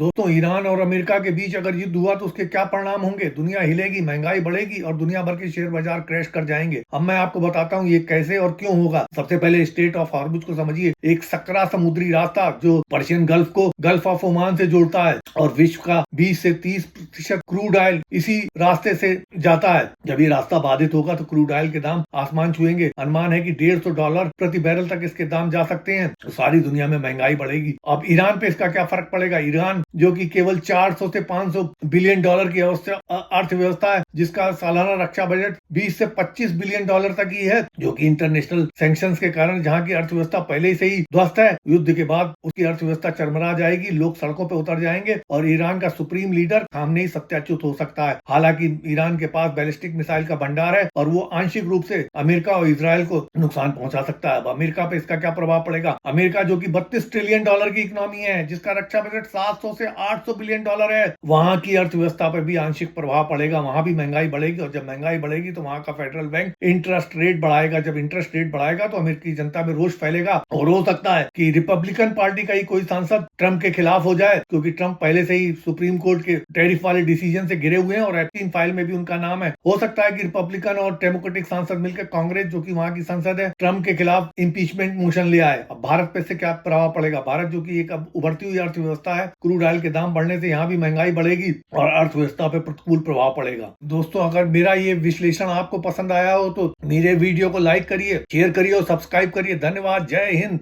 दोस्तों, ईरान और अमेरिका के बीच अगर युद्ध हुआ तो उसके क्या परिणाम होंगे? दुनिया हिलेगी, महंगाई बढ़ेगी और दुनिया भर के शेयर बाजार क्रैश कर जाएंगे। अब मैं आपको बताता हूँ ये कैसे और क्यों होगा। सबसे पहले स्ट्रेट ऑफ हॉर्मुज को समझिए। एक सकरा समुद्री रास्ता जो पर्शियन गल्फ को गल्फ ऑफ ओमान से जोड़ता है और विश्व का 20 से 30% क्रूड ऑयल इसी रास्ते से जाता है। जब ये रास्ता बाधित होगा तो क्रूड ऑयल के दाम आसमान छुएंगे। अनुमान है कि $150 प्रति बैरल तक इसके दाम जा सकते हैं। तो सारी दुनिया में महंगाई बढ़ेगी। अब ईरान पे इसका क्या फर्क पड़ेगा? ईरान जो कि केवल 400 से 500 बिलियन डॉलर की अर्थव्यवस्था है, जिसका सालाना रक्षा बजट 20 से 25 बिलियन डॉलर तक ही है, जो कि इंटरनेशनल सैंक्शंस के कारण जहां की अर्थव्यवस्था पहले से ही ध्वस्त है, युद्ध के बाद उसकी अर्थव्यवस्था चरमरा जाएगी, लोग सड़कों पर उतर जाएंगे और ईरान का सुप्रीम लीडर सामने ही सत्याच्युत हो सकता है। हालांकि ईरान के पास बैलिस्टिक मिसाइल का भंडार है और वो आंशिक रूप से अमेरिका और इजराइल को नुकसान पहुंचा सकता है। अब अमेरिका पे इसका क्या प्रभाव पड़ेगा? अमेरिका जो कि 32 ट्रिलियन डॉलर की इकोनॉमी है, जिसका रक्षा बजट 700 से 800 बिलियन डॉलर है, वहां की अर्थव्यवस्था पर भी आंशिक प्रभाव पड़ेगा। वहां भी महंगाई बढ़ेगी और जब महंगाई बढ़ेगी तो वहां का फेडरल बैंक इंटरेस्ट रेट बढ़ाएगा। जब इंटरेस्ट रेट बढ़ाएगा तो अमेरिकी जनता में रोष फैलेगा और हो सकता है कि रिपब्लिकन पार्टी का ही कोई सांसद ट्रंप के खिलाफ हो जाए, क्योंकि ट्रंप पहले से ही सुप्रीम कोर्ट के टैरिफ वाले डिसीजन से घिरे हुए हैं और एप्टीन फाइल में भी उनका नाम है। हो सकता है कि रिपब्लिकन और डेमोक्रेटिक सांसद मिलकर कांग्रेस, जो कि वहां की संसद है, ट्रंप के खिलाफ इंपीचमेंट मोशन ले आए। अब भारत पे से क्या प्रभाव पड़ेगा? भारत जो कि एक अब उभरती हुई अर्थव्यवस्था है, क्रूड ऑयल के दाम बढ़ने से यहाँ भी महंगाई बढ़ेगी और अर्थव्यवस्था पे प्रतिकूल प्रभाव पड़ेगा। दोस्तों, अगर मेरा ये विश्लेषण आपको पसंद आया हो तो मेरे वीडियो को लाइक करिए, शेयर करिए और सब्सक्राइब करिए। धन्यवाद। जय हिंद।